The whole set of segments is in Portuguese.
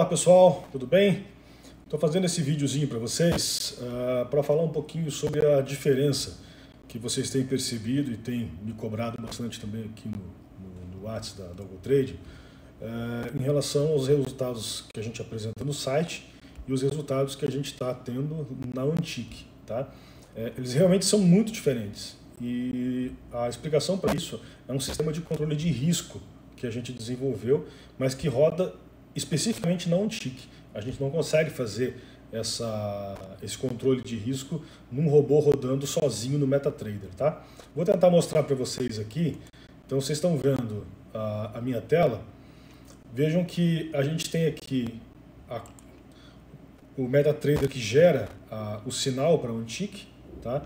Olá pessoal, tudo bem? Estou fazendo esse videozinho para vocês para falar um pouquinho sobre a diferença que vocês têm percebido e têm me cobrado bastante também aqui no WhatsApp da GoTrade em relação aos resultados que a gente apresenta no site e os resultados que a gente está tendo na Antic, tá? Eles realmente são muito diferentes e a explicação para isso é um sistema de controle de risco que a gente desenvolveu, mas que roda especificamente na Antic. A gente não consegue fazer esse controle de risco num robô rodando sozinho no MetaTrader, tá? Vou tentar mostrar para vocês aqui. Então vocês estão vendo a minha tela. Vejam que a gente tem aqui o MetaTrader que gera o sinal para a Antic, tá?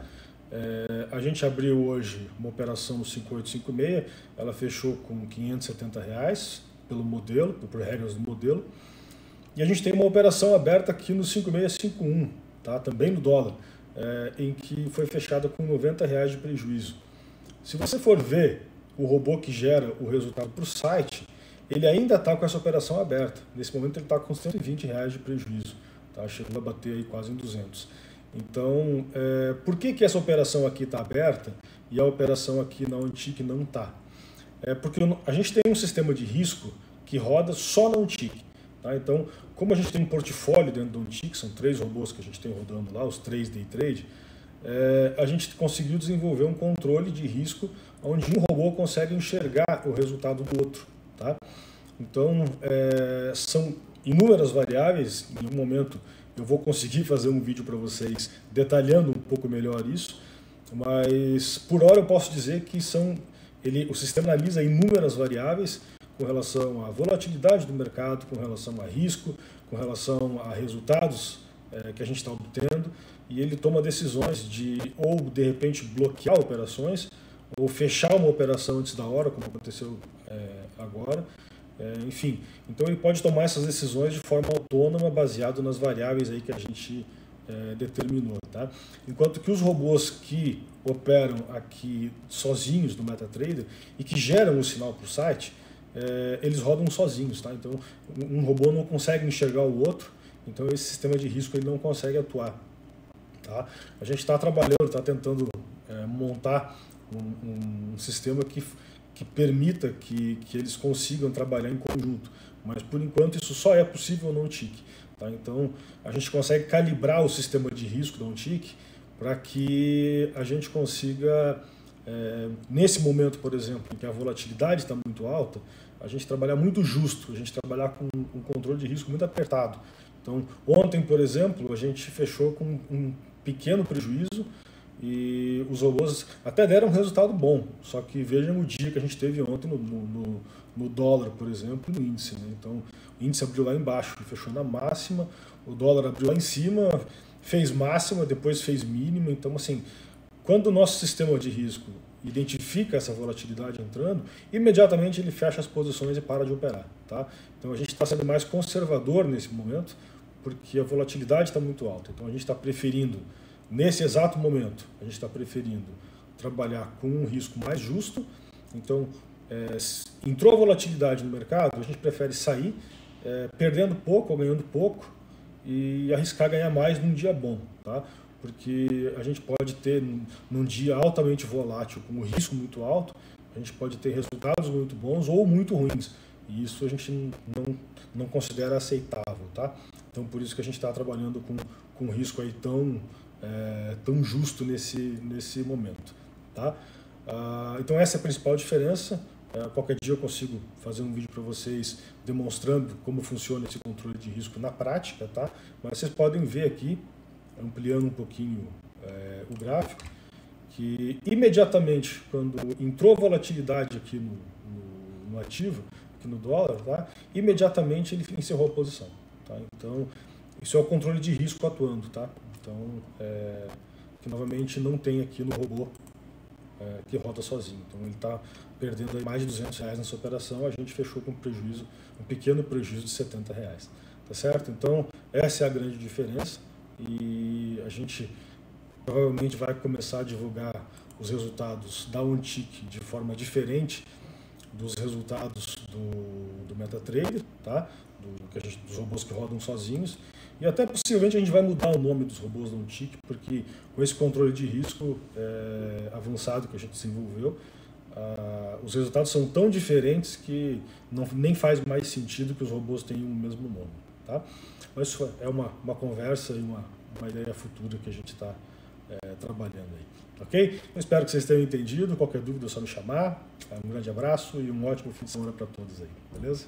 A gente abriu hoje uma operação no 5856, ela fechou com R$570 pelo modelo, por regras do modelo. E a gente tem uma operação aberta aqui no 5651, tá? Também no dólar, em que foi fechada com R$90 de prejuízo. Se você for ver o robô que gera o resultado para o site, ele ainda está com essa operação aberta. Nesse momento ele está com R$120 de prejuízo, tá? Chegou a bater aí quase em 200. Então, por que essa operação aqui está aberta e a operação aqui na Antic não está? Porque a gente tem um sistema de risco que roda só na Antic. Tá? Então, como a gente tem um portfólio dentro do Antic, são 3 robôs que a gente tem rodando lá, os 3 Day Trade, a gente conseguiu desenvolver um controle de risco onde um robô consegue enxergar o resultado do outro. Tá? Então, são inúmeras variáveis. Em um momento eu vou conseguir fazer um vídeo para vocês detalhando um pouco melhor isso, mas por hora eu posso dizer que o sistema analisa inúmeras variáveis com relação à volatilidade do mercado, com relação a risco, com relação a resultados que a gente está obtendo, e ele toma decisões ou de repente bloquear operações, ou fechar uma operação antes da hora, como aconteceu agora. Enfim, então ele pode tomar essas decisões de forma autônoma, baseado nas variáveis aí que a gente determinou, tá? Enquanto que os robôs que operam aqui sozinhos no MetaTrader e que geram o sinal para o site, eles rodam sozinhos, tá? Então um robô não consegue enxergar o outro, então esse sistema de risco ele não consegue atuar, tá? A gente está trabalhando, está tentando montar um sistema que permita que eles consigam trabalhar em conjunto, mas por enquanto isso só é possível no Antic. Tá? Então a gente consegue calibrar o sistema de risco da Antic para que a gente consiga, nesse momento, por exemplo, em que a volatilidade está muito alta, a gente trabalhar muito justo, a gente trabalhar com um controle de risco muito apertado. Então ontem, por exemplo, a gente fechou com um pequeno prejuízo, e os robôs até deram um resultado bom, só que vejam o dia que a gente teve ontem no dólar, por exemplo, no índice, né? Então o índice abriu lá embaixo, fechou na máxima, o dólar abriu lá em cima, fez máxima, depois fez mínima. Então assim, quando o nosso sistema de risco identifica essa volatilidade entrando, imediatamente ele fecha as posições e para de operar, tá? Então a gente está sendo mais conservador nesse momento, porque a volatilidade está muito alta. Então a gente está preferindo, nesse exato momento, a gente está preferindo trabalhar com um risco mais justo. Então, entrou a volatilidade no mercado, a gente prefere sair perdendo pouco ou ganhando pouco e arriscar ganhar mais num dia bom, tá? Porque a gente pode ter, num dia altamente volátil, com um risco muito alto, a gente pode ter resultados muito bons ou muito ruins. E isso a gente não considera aceitável, tá? Então, por isso que a gente está trabalhando com um risco aí tão justo nesse momento, tá? Então essa é a principal diferença. Qualquer dia eu consigo fazer um vídeo para vocês demonstrando como funciona esse controle de risco na prática, tá? Mas vocês podem ver aqui, ampliando um pouquinho o gráfico, que imediatamente quando entrou volatilidade aqui no ativo, aqui no dólar, tá? Imediatamente ele encerrou a posição, tá? Então isso é o controle de risco atuando, tá? Então, que novamente não tem aqui no robô que roda sozinho. Então ele está perdendo aí mais de R$200 nessa operação, a gente fechou com um pequeno prejuízo de R$70, tá certo? Então essa é a grande diferença e a gente provavelmente vai começar a divulgar os resultados da Antic de forma diferente dos resultados do MetaTrader, tá? Dos robôs que rodam sozinhos. E até possivelmente a gente vai mudar o nome dos robôs da Untick, porque com esse controle de risco avançado que a gente desenvolveu, os resultados são tão diferentes que nem faz mais sentido que os robôs tenham o mesmo nome. Tá? Mas isso é uma conversa e uma ideia futura que a gente está trabalhando aí. Ok? Eu espero que vocês tenham entendido. Qualquer dúvida é só me chamar. Um grande abraço e um ótimo fim de semana para todos aí. Beleza?